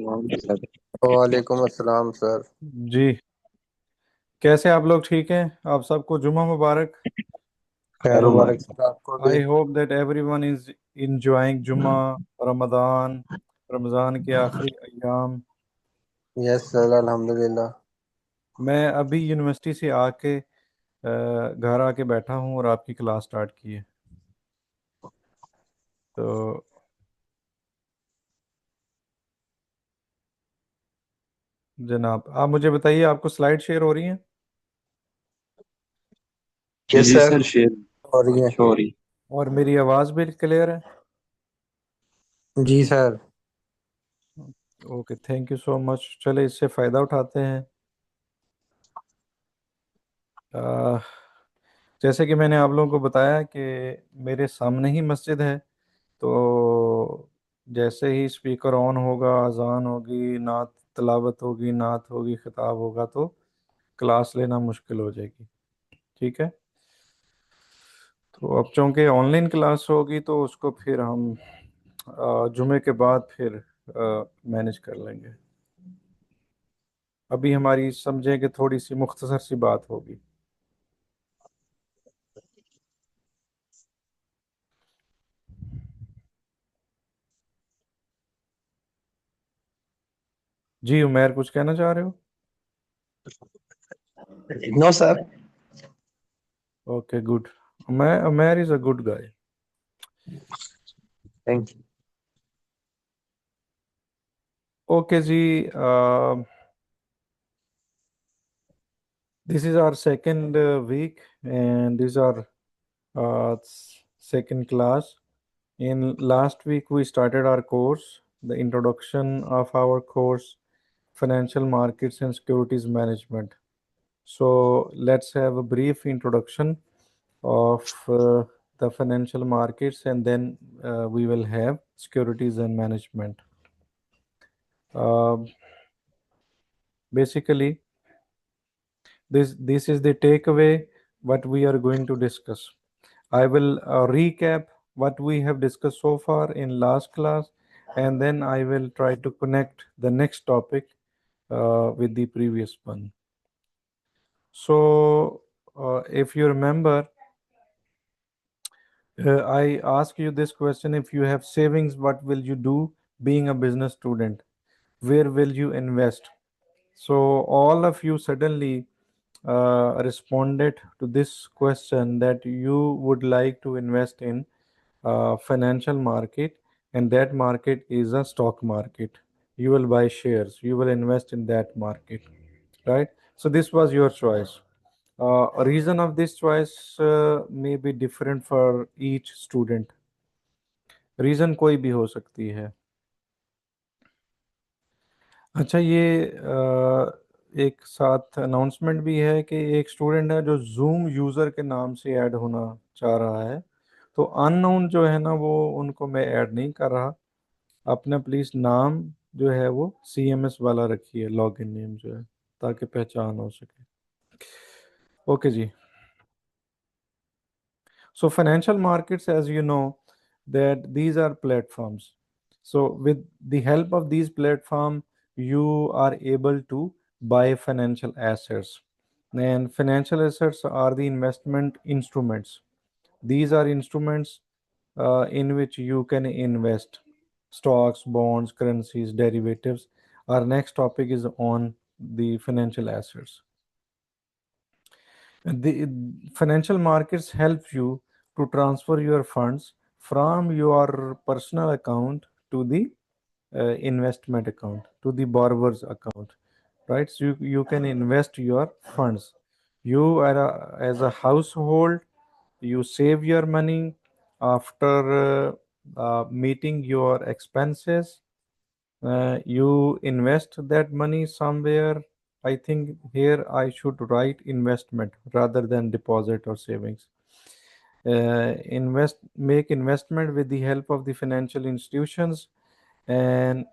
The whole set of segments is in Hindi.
अस्सलाम सर। वालेकुम अस्सलाम सर। जी। कैसे आप लोग? ठीक हैं? आप सबको जुम्मा मुबारक। खैर खैर मुबारक मुबारक। सर आपको भी। I hope that everyone is enjoying जुम्मा, रमज़ान, रमज़ान के आखिरी अयाम। यस सर अल्हम्दुलिल्लाह। मैं अभी यूनिवर्सिटी से आके घर आके बैठा हूँ और आपकी क्लास स्टार्ट की है। तो जनाब, आप मुझे बताइए, आपको स्लाइड शेयर हो रही हैं? जी यस जी सर। सर, शेर और ये सॉरी। और मेरी आवाज़ भी क्लियर है? जी sir. Okay, thank you so much. चले इससे फ़ायदा उठाते हैं। अ, जैसे कि मैंने आप लोगों को बताया कि मेरे सामने ही मस्जिद है। तो जैसे ही स्पीकर ऑन होगा, अजान होगी, नात तिलावत होगी, नात होगी, खिताब होगा, तो क्लास लेना मुश्किल हो जाएगी। ठीक है? तो अब चूँकि ऑनलाइन क्लास होगी तो उसको फिर हम जुमे के बाद फिर मैनेज कर लेंगे। अभी हमारी समझें कि थोड़ी सी मुख्तसर सी बात होगी। जी उमैर, कुछ कहना चाह रहे हो? No sir. Okay, good. Umair is a good guy. Thank you. Okay ji. This is our second week, and these are second class. In last week, we started our course, the introduction of our course, Financial Markets and Securities Management. So let's have a brief introduction of the financial markets, and then we will have securities and management. Um Basically, this is the takeaway what we are going to discuss. I will recap what we have discussed so far in last class, and then I will try to connect the next topic with the previous one. So, if you remember, I asked you this question: if you have savings, what will you do being a business student? Where will you invest? So, all of you suddenly responded to this question that you would like to invest in financial market, and that market is a stock market. You will buy shares, you will invest in that market, right? So this was your choice. A reason of this choice may be different for each student. Reason कोई भी हो सकती है। अच्छा, ये एक साथ अनाउंसमेंट भी है कि एक स्टूडेंट है जो जूम यूज़र के नाम से ऐड होना चाह रहा है। तो अननोन जो है ना, वो उनको मैं ऐड नहीं कर रहा। अपना प्लीज़ नाम जो है वो CMS वाला रखिए, लॉगिन नेम जो है, ताकि पहचान हो सके। Okay ji. So financial markets, as you know, that these are platforms. So with the help of these platform, you are able to buy financial assets. And financial assets are the investment instruments. These are instruments in which you can invest stocks, bonds, currencies, derivatives. Our next topic is on the financial assets. The financial markets help you to transfer your funds from your personal account to the investment account, to the borrower's account, right? So you can invest your funds. You are as a household, you save your money after meeting your expenses. You invest that money somewhere. I think here I should write investment rather than deposit or savings. Make investment with the help of the financial institutions, and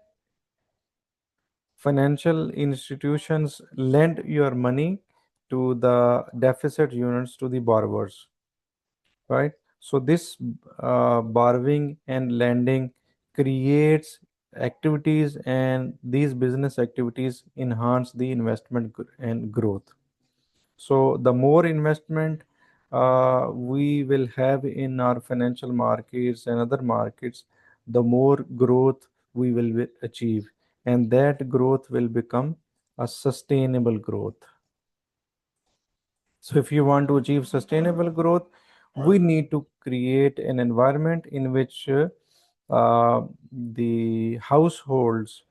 financial institutions lend your money to the deficit units to the borrowers, right? So this borrowing and lending creates activities, and these business activities enhance the investment and growth. So the more investment we will have in our financial markets and other markets, the more growth we will achieve, and that growth will become a sustainable growth. So if you want to achieve sustainable growth, we need to create an environment in which the households,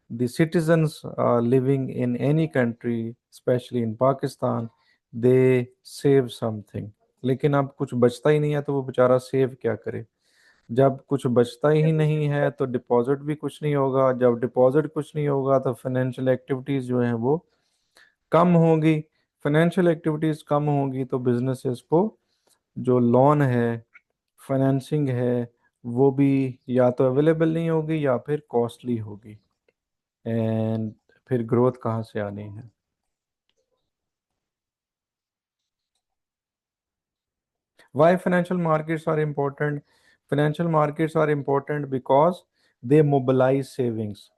the citizens living in any country, especially in Pakistan, they save something. लेकिन अब कुछ बचता ही नहीं है तो वो बेचारा सेव क्या करे? जब कुछ बचता ही नहीं है तो डिपॉजिट भी कुछ नहीं होगा, जब डिपॉजिट कुछ नहीं होगा तो फाइनेंशियल एक्टिविटीज जो हैं वो कम होगी, फाइनेंशियल एक्टिविटीज कम होगी तो बिजनेसेस को जो लोन है, फाइनेंसिंग है, वो भी या तो अवेलेबल नहीं होगी या फिर कॉस्टली होगी, एंड फिर ग्रोथ कहाँ से आनी है? Why financial markets are important? Financial markets are important because they mobilize savings.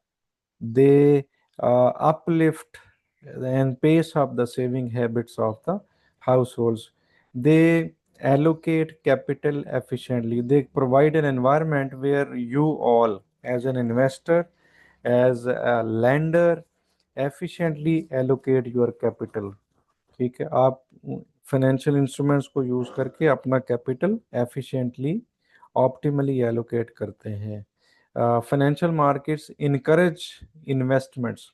They uplift and pace up the saving habits of the households. They allocate capital efficiently. They provide an environment where you all, as an investor, as a lender, efficiently allocate your capital. ठीक है, आप फाइनेंशियल इंस्ट्रूमेंट्स को यूज करके अपना कैपिटल एफिशिएंटली, ऑप्टिमली एलोकेट करते हैं. Financial markets encourage investments.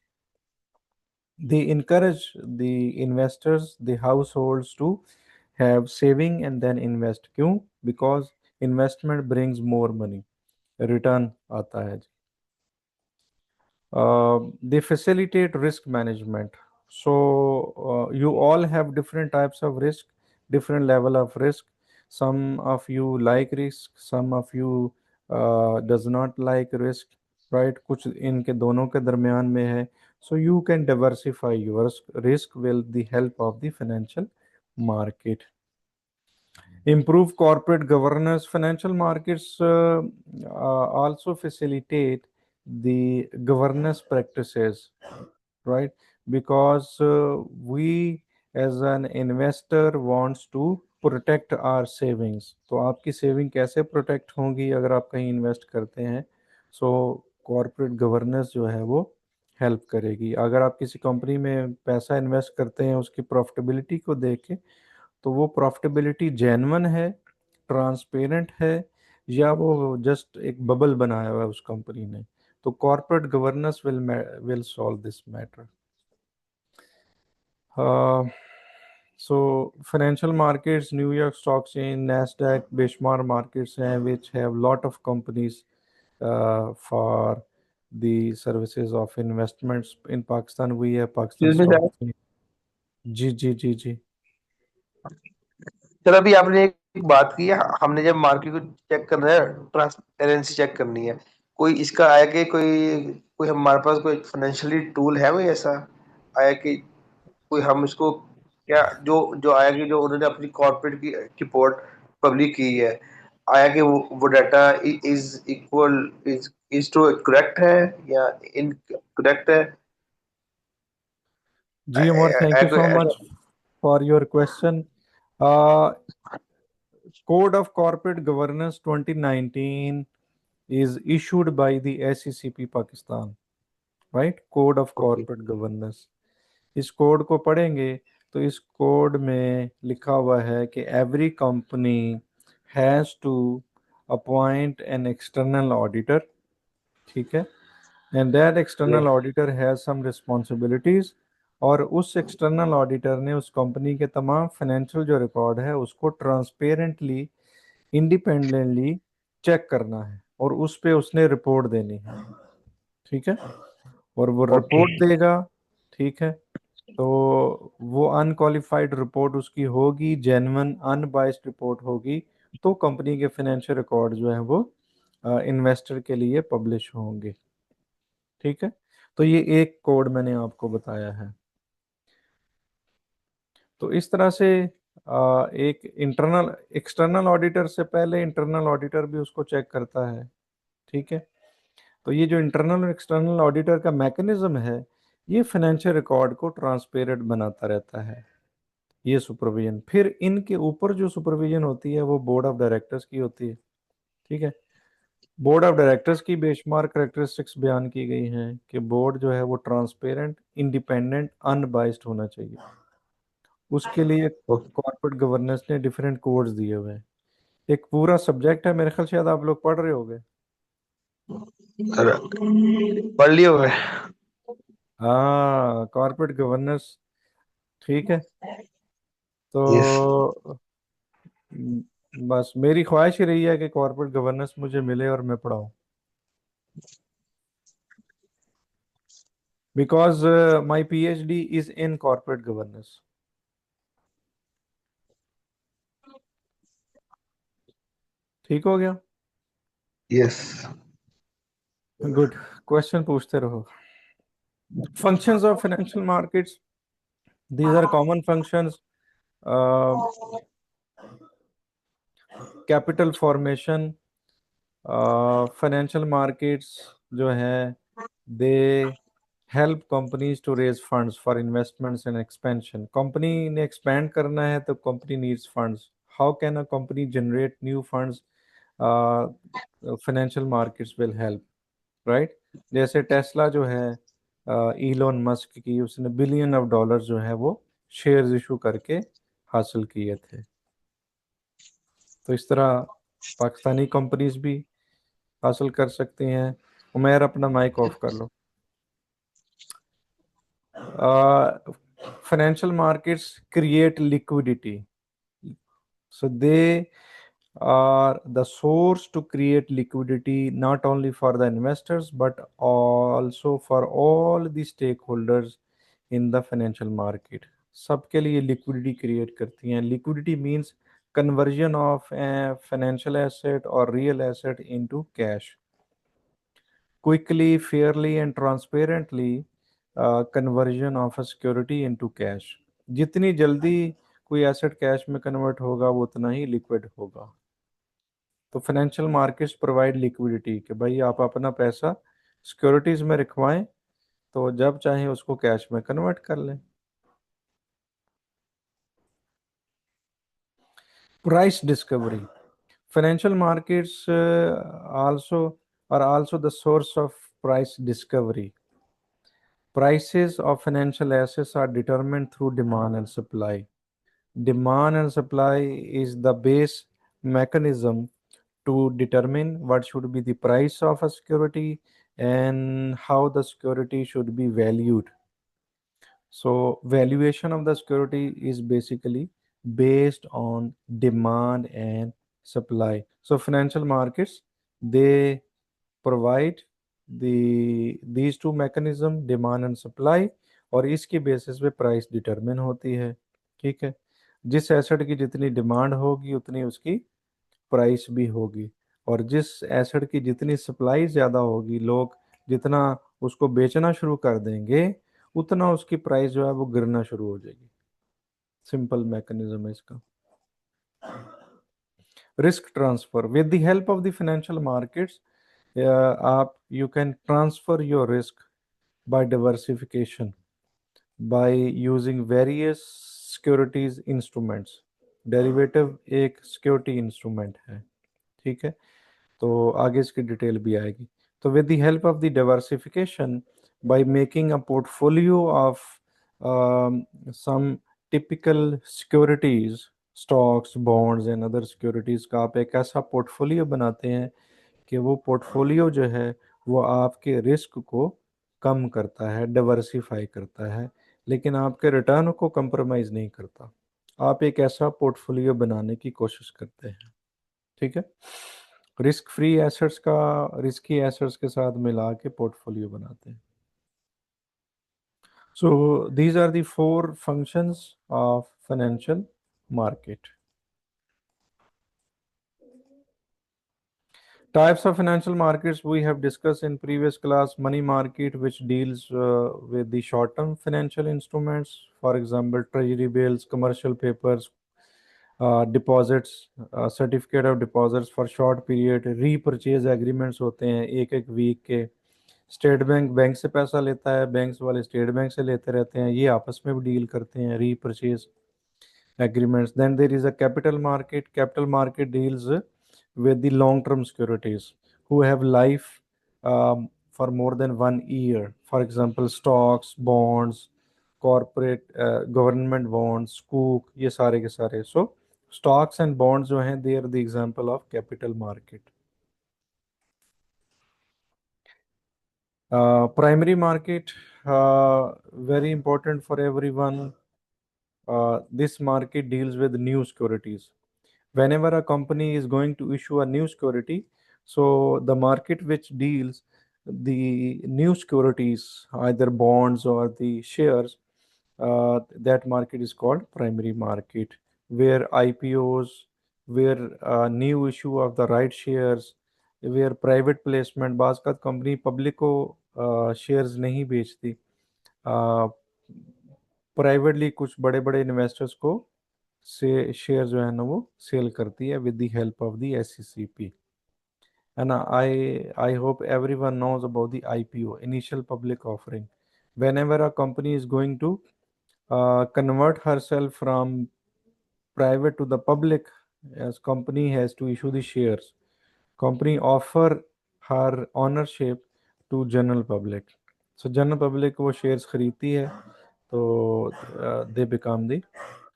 They encourage the investors, the households to have saving and then invest. क्यों? Because investment brings more money, return आता है. They facilitate risk management. So you all have different types of risk, different level of risk. Some of you like risk, some of you does not like risk, right? कुछ इनके दोनों के दरमियान में है. So you can diversify your risk with the help of the financial market. Improve corporate governance. Financial markets also facilitate the governance practices, right? Because we as an investor wants to protect our savings. तो आपकी सेविंग कैसे प्रोटेक्ट होंगी अगर आप कहीं इन्वेस्ट करते हैं? सो कॉर्पोरेट गवर्नेंस जो है वो हेल्प करेगी. अगर आप किसी कंपनी में पैसा इन्वेस्ट करते हैं उसकी प्रॉफिटेबिलिटी को देख के, तो वो प्रॉफिटेबिलिटी जेन्युइन है, ट्रांसपेरेंट है, या वो जस्ट एक बबल बनाया हुआ है उस कंपनी ने. तो corporate governance will solve this matter. So financial markets, New York Stock Exchange, Nasdaq, benchmark markets हैं which have lot of companies for the services of investments. In Pakistan we have Pakistan Excuse me, Stock sir. Exchange. Ji ji ji ji. Sir, अभी आपने एक बात की है, हमने जब मार्केट को चेक करना है, ट्रांसपेरेंसी चेक करनी है, कोई इसका आया कि कोई कोई हमारे पास कोई फाइनेंशियली टूल है, कोई ऐसा आया कि कोई हम इसको क्या जो जो आया कि जो उन्होंने अपनी कॉर्पोरेट की रिपोर्ट पब्लिक की है, आया कि वो data is equal is to correct है या इनकरेक्ट है? जी Amar, thank you so much for your question. Uh, Code of Corporate Governance 2019 is issued by the SECP Pakistan, right? Code of okay. Corporate Governance. इस कोड को पढ़ेंगे तो इस कोड में लिखा हुआ है कि every company has to appoint an external auditor. ठीक है, and that external auditor has some responsibilities, और उस एक्सटर्नल ऑडिटर ने उस कंपनी के तमाम फाइनेंशियल जो रिकॉर्ड है उसको ट्रांसपेरेंटली, इंडिपेंडेंटली चेक करना है और उस पे उसने रिपोर्ट देनी है. ठीक है, और वो ओके. रिपोर्ट देगा. ठीक है, तो वो अनक्वालिफाइड रिपोर्ट उसकी होगी, जेन्युइन अनबाइस्ड रिपोर्ट होगी, तो कंपनी के फाइनेंशियल रिकॉर्ड जो है वो इन्वेस्टर के लिए पब्लिश होंगे. ठीक है, तो ये एक कोड मैंने आपको बताया है. तो इस तरह से एक इंटरनल एक्सटर्नल ऑडिटर से पहले इंटरनल ऑडिटर भी उसको चेक करता है. ठीक है, तो ये जो इंटरनल और एक्सटर्नल ऑडिटर का मैकेनिज्म है, ये फाइनेंशियल रिकॉर्ड को ट्रांसपेरेंट बनाता रहता है, ये सुपरविजन। फिर इनके ऊपर जो सुपरविजन होती है वो बोर्ड ऑफ डायरेक्टर्स की होती है, ठीक है। बोर्ड ऑफ डायरेक्टर्स की बेशुमार करेक्टरिस्टिक्स बयान की गई हैं कि बोर्ड जो है वो ट्रांसपेरेंट, इंडिपेंडेंट, अनबाइस्ड होना चाहिए। उसके लिए कॉर्पोरेट गवर्नेंस ने डिफरेंट कोड्स दिए हुए हैं। एक पूरा सब्जेक्ट है, मेरे ख्याल शायद आप लोग पढ़ रहे होगे। पढ़ लिए हुए। हाँ, कॉर्पोरेट गवर्नेंस, ठीक है। यस। तो बस मेरी ख्वाहिश ही रही है कि कॉर्पोरेट गवर्नेंस मुझे मिले और मैं पढ़ाऊँ, because my PhD is in corporate governance. ठीक हो गया। यस। गुड। क्वेश्चन पूछते रहो। Functions of financial markets. These are common functions. Uh, Capital formation. Financial markets जो है, they help companies to raise funds for investments and expansion. Company ने expand करना है तो company needs funds. How can a company generate new funds? Uh, Financial markets will help, right? जैसे टेस्ला जो है, इलोन मस्क की, उसने बिलियन ऑफ डॉलर जो है वो शेयर्स इशू करके हासिल किए थे। तो इस तरह पाकिस्तानी कंपनीज भी हासिल कर सकती हैं। उमेर, अपना माइक ऑफ कर लो। Financial markets create liquidity, so they are the source to create liquidity not only for the investors but also for all the stakeholders in the financial market। सबके लिए liquidity create करती हैं। liquidity means conversion of a financial asset or real asset into cash quickly, fairly and transparently। conversion of a security into cash, जितनी जल्दी कोई एसेट कैश में कन्वर्ट होगा वो उतना ही लिक्विड होगा। तो फाइनेंशियल मार्केट्स प्रोवाइड लिक्विडिटी कि भाई आप अपना पैसा सिक्योरिटीज में रखवाएं, तो जब चाहें उसको कैश में कन्वर्ट कर लें। Price discovery, financial markets also are also the source of price discovery. Prices of financial assets are determined through demand and supply. Demand and supply is the base mechanism to determine what should be the price of a security and how the security should be valued. So, valuation of the security is basically based on demand and supply. So, financial markets, they provide these two mechanism, demand and supply, और इसकी बेसिस पे प्राइस डिटरमिन होती है, ठीक है। जिस एसेट की जितनी डिमांड होगी उतनी उसकी प्राइस भी होगी, और जिस एसेट की जितनी सप्लाई ज़्यादा होगी, लोग जितना उसको बेचना शुरू कर देंगे उतना उसकी प्राइस जो है वो गिरना शुरू हो जाएगी। सिंपल मैकेनिज्म है इसका। Risk transfer, with the help of the financial markets आप you can transfer your risk by diversification, by using various securities instruments। Derivative एक सिक्योरिटी इंस्ट्रूमेंट है, ठीक है। तो आगे इसकी डिटेल भी आएगी। तो with the help of the diversification, by making a portfolio of some typical securities, stocks, bonds and other securities का आप एक ऐसा पोर्टफोलियो बनाते हैं कि वो पोर्टफोलियो जो है वो आपके रिस्क को कम करता है, डाइवर्सिफाई करता है, लेकिन आपके रिटर्न को कंप्रोमाइज़ नहीं करता। आप एक ऐसा पोर्टफोलियो बनाने की कोशिश करते हैं, ठीक है। रिस्क फ्री एसेट्स का रिस्की एसेट्स के साथ मिला के पोर्टफोलियो बनाते हैं। So these are the four functions of financial market. Types of financial markets we have discussed in previous class. Money market, which deals with the short-term financial instruments, for example, treasury bills, commercial papers, deposits, certificate of deposits for short period, repurchase agreements होते हैं एक एक वीक के, स्टेट बैंक बैंक से पैसा लेता है, बैंक्स वाले स्टेट बैंक से लेते रहते हैं, ये आपस में भी डील करते हैं, repurchase agreements. Then there is a capital market. Capital market deals with the long-term securities who have life for more than 1 year. For example, stocks, bonds, corporate government bonds, scoop, ये सारे के सारे. So stocks and bonds जो हैं, they are the example of capital market. Primary market, very important for everyone. This market deals with new securities. Whenever a company is going to issue a new security, so the market which deals the new securities, either bonds or the shares, that market is called primary market, where IPOs, where new issue of the right shares, where private placement, बाज़ का कंपनी पब्लिक को शेयर्स नहीं बेचती, प्राइवेटली कुछ बड़े बड़े इन्वेस्टर्स को से शेयर जो है ना वो सेल करती है with the help of the SCCP. And I hope everyone knows about the IPO, initial public offering. Whenever a company is going to convert herself from private to the public, as company has to issue the shares. Company offer her ownership to general public. So general public वो shares खरीदती है, तो they become the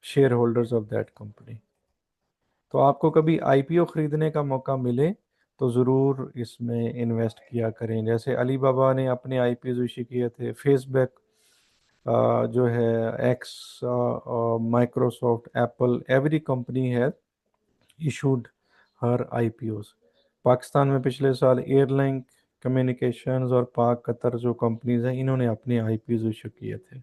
shareholders of that company. तो आपको कभी आईपीओ खरीदने का मौका मिले तो ज़रूर इसमें इन्वेस्ट किया करें. जैसे अली बाबा ने अपने आईपीओ इशू किए थे, फेसबुक जो है, x, Microsoft, Apple, every company है इशूड हर आईपीओस. पाकिस्तान में पिछले साल एयरलाइन कम्युनिकेशंस और पाक कतर जो कंपनीज हैं, इन्होंने अपने आईपीओ इशू किए थे.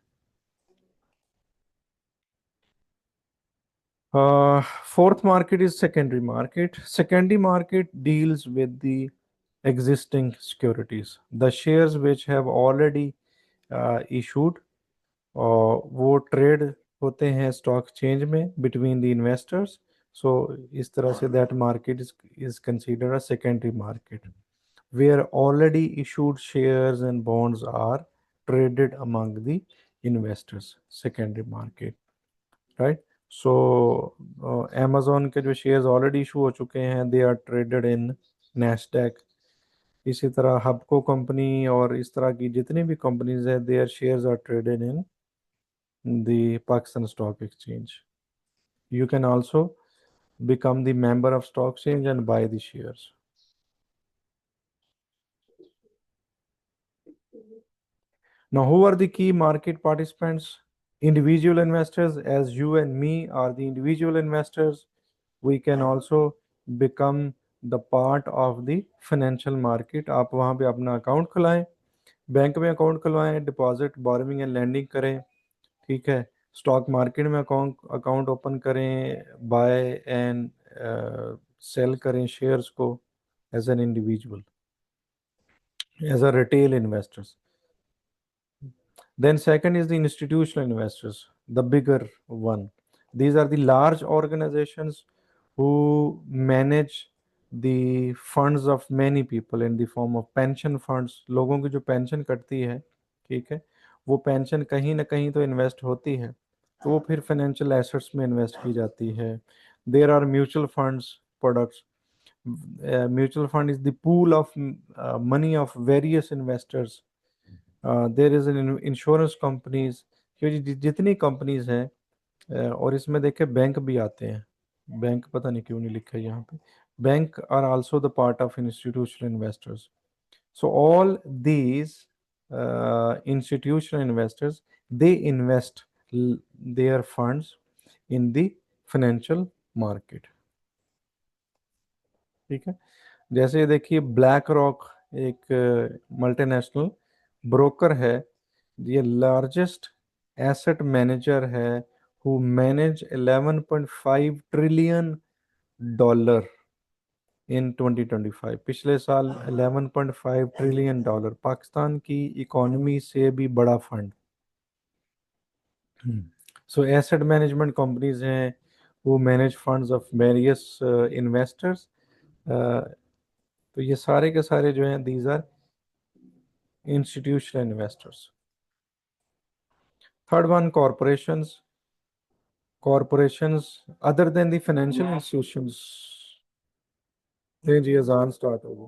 Fourth market is secondary market. Secondary market deals with the existing securities, the shares which have already issued, और वो ट्रेड होते हैं स्टॉक एक्सचेंज में बिटवीन द इन्वेस्टर्स. सो इस तरह say that market is considered a secondary market, where already issued shares and bonds are traded among the investors. Secondary market, right? So Amazon के जो shares already issue हो चुके हैं, they are traded in Nasdaq. इसी तरह हबको कंपनी और इस तरह की जितनी भी कंपनीज है, their shares are traded in the Pakistan Stock Exchange. You can also become the member of stock exchange and buy the shares. Now, who are the key market participants? Individual investors, as you and me are the individual investors. We can also become the part of the financial market. आप वहाँ पे अपना अकाउंट खुलाएं, बैंक में अकाउंट खुलवाएं, डिपॉजिट, बोरोइंग एंड लैंडिंग करें, ठीक है. स्टॉक मार्केट में अकाउंट अकाउंट ओपन करें, बाय एंड सेल करें शेयर्स को as an individual, as a retail investors. Then second is the institutional investors, the bigger one. These are the large organizations who manage the funds of many people in the form of pension funds. लोगों की जो पेंशन कटती है, ठीक है, वो पेंशन कहीं ना कहीं तो इन्वेस्ट होती है, तो वो फिर फाइनेंशियल एसेट्स में इन्वेस्ट की जाती है. There are mutual funds products. Mutual fund is the pool of money of various investors. There is an insurance companies, क्योंकि जितनी कंपनीज हैं, और इसमें देखे बैंक भी आते हैं, बैंक पता नहीं क्यों नहीं लिखा है यहाँ पे, bank are also the part of institutional investors. So all these institutional investors, they invest their funds in the financial market, ठीक है. जैसे देखिए ब्लैक रॉक एक मल्टीनेशनल ब्रोकर है, ये लार्जेस्ट एसेट मैनेजर है, who manage 11.5 trillion dollar in 2025. पिछले साल 11.5 ट्रिलियन डॉलर, पाकिस्तान की इकोनॉमी से भी बड़ा fund. So asset management companies हैं who manage funds of various investors. तो ये सारे के सारे जो हैं, these are institutional investors. Third one, corporations. Corporations other than the financial institutions. जी अजान स्टार्ट होगी.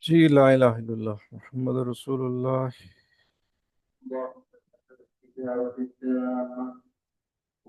जी ला इलाहा इल्लल्लाह मुहम्मद रसूलुल्लाह.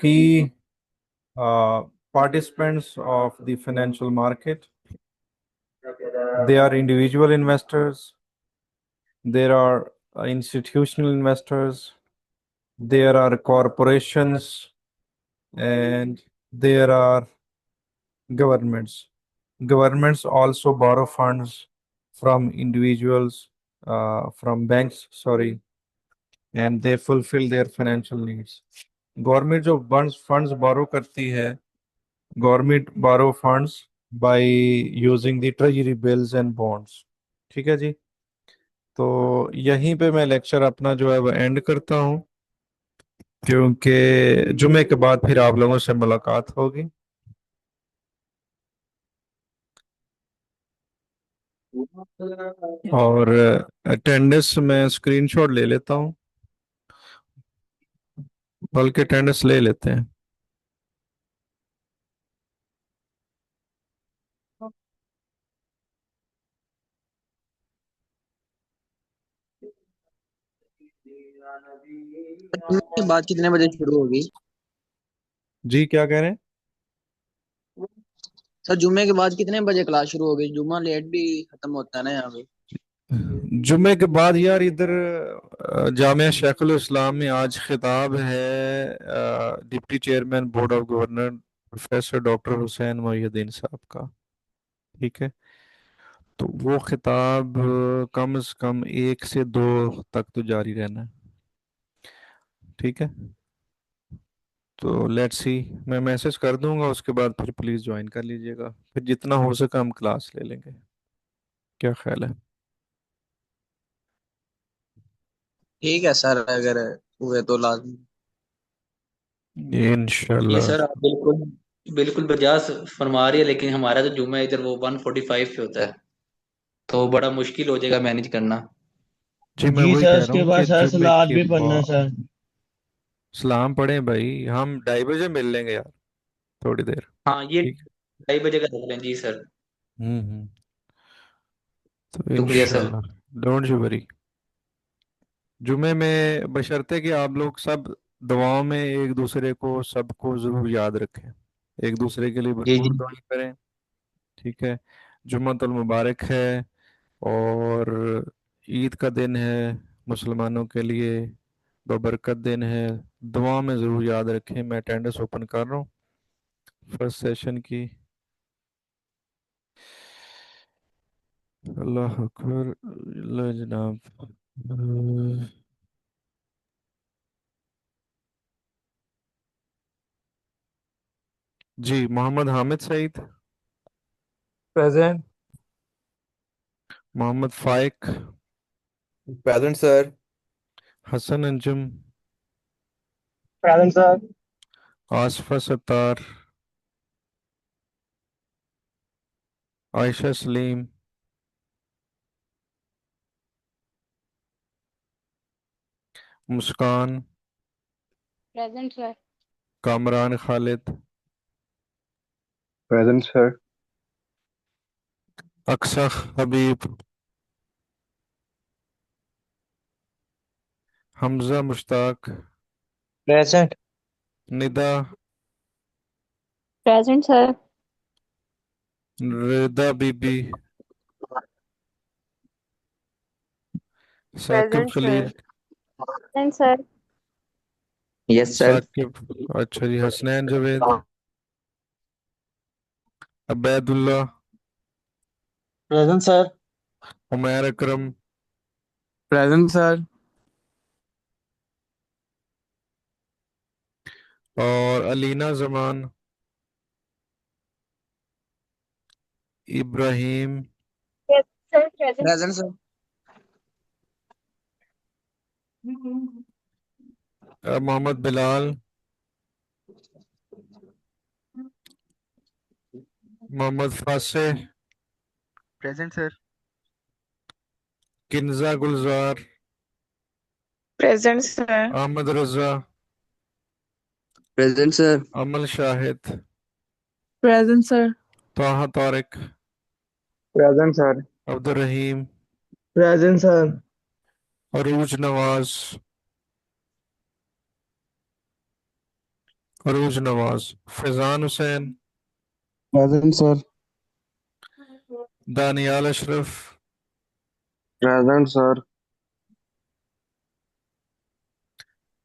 key participants of the financial market. They are individual investors, there are institutional investors, there are corporations, and there are governments. Governments also borrow funds from individuals, from banks, sorry, and they fulfill their financial needs. Government जो फंड्स बोरो करती है, government borrow funds by using the treasury bills and bonds. ठीक है जी. तो यहीं पे मैं लेक्चर अपना जो है वो एंड करता हूँ, क्योंकि जुमे के बाद फिर आप लोगों से मुलाकात होगी. और अटेंडेंस मैं स्क्रीनशॉट ले लेता हूँ, बल्कि अटेंडेंस ले लेते हैं. जुम्मे की बात कितने बजे शुरू होगी? जी क्या कह रहे हैं? सर जुम्मे के बाद कितने बजे क्लास शुरू होगी? जुम्मा लेट भी खत्म होता है ना यहाँ पे। जुम्मे के बाद यार इधर जामिया शेखुल इस्लाम में आज खिताब है deputy chairman board of governor professor doctor Hussain Mohiuddin साहब का। ठीक है। तो वो खिताब कम से कम 1 से 2 तक तो जारी रहना है। ठीक है। तो लेट्स सी। मैं मैसेज कर दूंगा, उसके बाद फिर प्लीज़ ज्वाइन कर लीजिएगा, फिर जितना हो सके हम क्लास ले लेंगे। क्या ख्याल है? ठीक है सर, अगर हुए तो लाजमी। ये इंशाल्लाह। सर आप बिल्कुल बिल्कुल बजाज फरमा रही है, लेकिन हमारा जो जुम्मा इधर वो 145 पे होता है, तो बड़ा मुश्किल हो जाएगा मैनेज करना। जी मैं जी वही सर, कह रहा उसके हूँ बाद कि सर जुम्मे सलाद के भी पढ़ना बाद सर। सलाम पढ़ें भाई, हम 2:30 बजे मिल लेंगे यार, थोड़ी देर। हाँ, ये ठीक। 2:30 बजे का रख लें जी सर। हम्म। तो शुक्रिया सर। इंशाल्लाह। Don't you worry. जुमे में बशर्ते कि आप लोग सब दुआओं में एक दूसरे को सबको जरूर याद रखें, एक दूसरे के लिए जी जी। भरपूर दुआएं करें। ठीक है। जुम्मतुल मुबारक है, और ईद का दिन है मुसलमानों के लिए, बबरकत दिन है। दुआ में ज़रूर याद रखें। मैं अटेंडेंस ओपन कर रहा हूँ फर्स्ट सेशन की। अल्लाह अकबर। अल्लाह जनाब। जी Mohammad Hamid Saeed, present. Mohammad Faiq, present sir. Hasan Anjum, present sir. Asifa Sattar, Ayesha Saleem, Muskan, present sir. Kamran Khalid, present sir. Aqsa Habib, Hamza Mushtaq, present. Nida, present sir. Rida Bibi, Saqib present Khalil, sir. Present sir. Yes sir. Saqib, अच्छा जी, Hasnain Javed, Ubaidullah, present sir. Umair Akram, present sir. और Alina Zaman, Ibrahim, sir present. Present sir. Mohammad Bilal, Mohammad फासिह, present sir. Kinza Gulzar, present sir. Ahmad Raza, present sir. Amal Shahid, present sir. Taha Tariq, present sir. Abdul Rahim, present sir. Arooj Nawaz, Arooj Nawaz, Faizan Hussain, present sir. Daniyal Ashraf, present sir.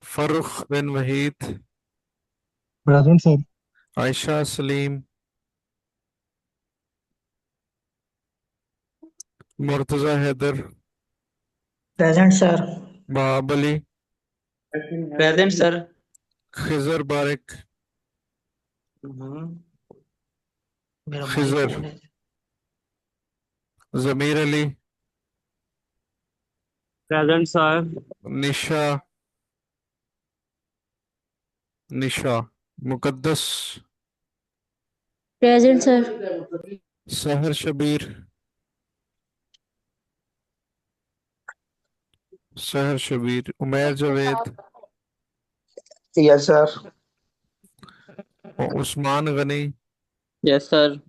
Farrukh bin Waheed, present sir. Ayesha Saleem, Murtaza Haider, present sir. Mahabali, present sir. Khizar Bariq, हम्म, मेरा माइक खिजर, ऑन है। Zameer Ali, present sir. Nisha, Nisha, Muqaddas, present sir. Sahar Shabbir, Sahar Shabbir, Umair Javed, yes sir. और Usman Ghani, yes sir.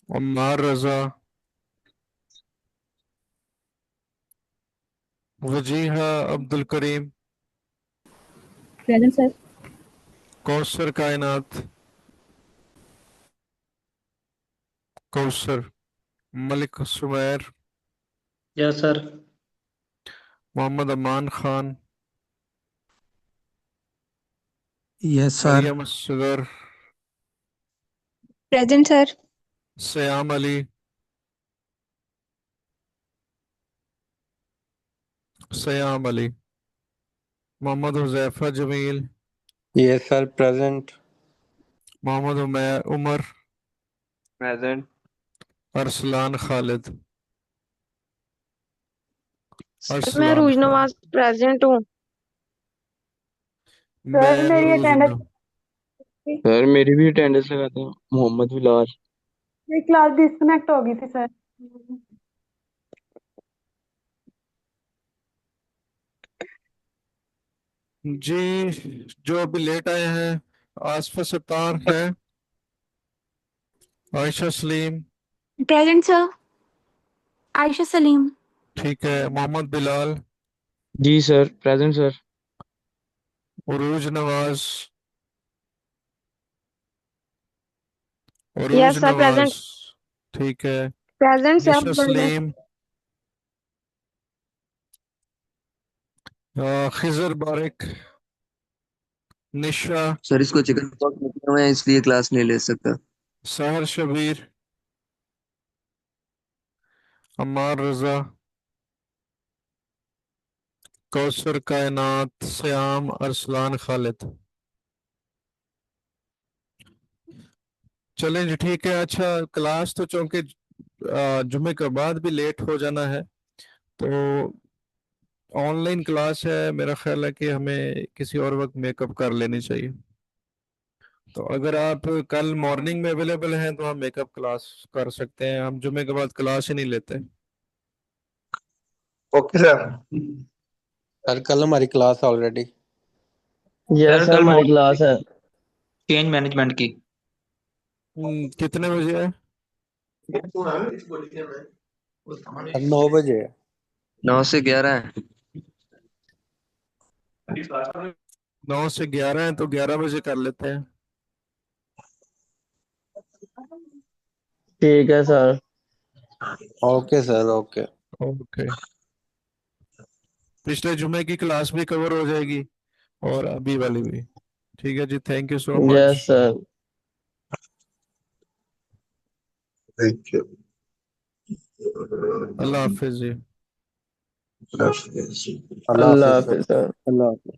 Ummar Raza, Wajiha Abdul Karim, Present, sir. Kausar Kainat, Kausar, Malik Sumair, yes sir. Mohammad Aman Khan, Yes, sir. Maryam Asghar, Present, sir. Sayam Ali, Sayam Ali, Mohammad Huzaifa Jameel, Yes, sir. Present. Mohammad Umar, Present. Arsalan Khalid, मैं अरसलान रूज खालिद, नवाज प्रेजेंट हूँ। मैं मेरी रूज अटेंडेंस सर मेरी भी अटेंडेंस लगाते हैं मोहम्मद बिलाल। मेरी क्लास डिस्कनेक्ट हो गई थी सर। जी, जो अभी लेट आए हैं, आसफा सत्तार है, आयशा सलीम, प्रेजेंट सर। आयशा सलीम। ठीक है, मोहम्मद बिलाल, जी sir. Present sir. Urooj Nawaz, Urooj yes sir Nawaz, present. ठीक है, present sir Nisha present. Saleem, Khizar Bariq, Nisha, sir इसको चिकन पॉक्स निकला हुआ है इसलिए क्लास नहीं ले सकता। सहर शबीर, अम्मार रजा, कौसर कायनात, श्याम, अरसलान खालिद। चलें जी, ठीक है। अच्छा, क्लास तो चूंकि जुमे के बाद भी लेट हो जाना है, तो ऑनलाइन क्लास है, मेरा ख्याल है कि हमें किसी और वक्त मेकअप कर लेनी चाहिए। तो अगर आप कल मॉर्निंग में अवेलेबल हैं तो हम मेकअप क्लास कर सकते हैं। हम जुमे के बाद क्लास ही नहीं लेते। Okay sir. सर कल हमारी class already. Sir yes sir कल हमारी मॉर्निंग क्लास है। चेंज मैनेजमेंट की। कितने बजे है? 9 बजे है। 9 से 11 है। 9 से 11 है तो 11 बजे कर लेते हैं। ठीक है sir. Okay sir okay. Okay, पिछले जुमे की क्लास भी कवर हो जाएगी और अभी वाली भी। ठीक है जी, thank you so much. Yes sir. Thank you. अल्लाह हाफिज जी। अल्लाह हाफिज। अल्लाह हाफिज सर। अल्लाह हाफिज।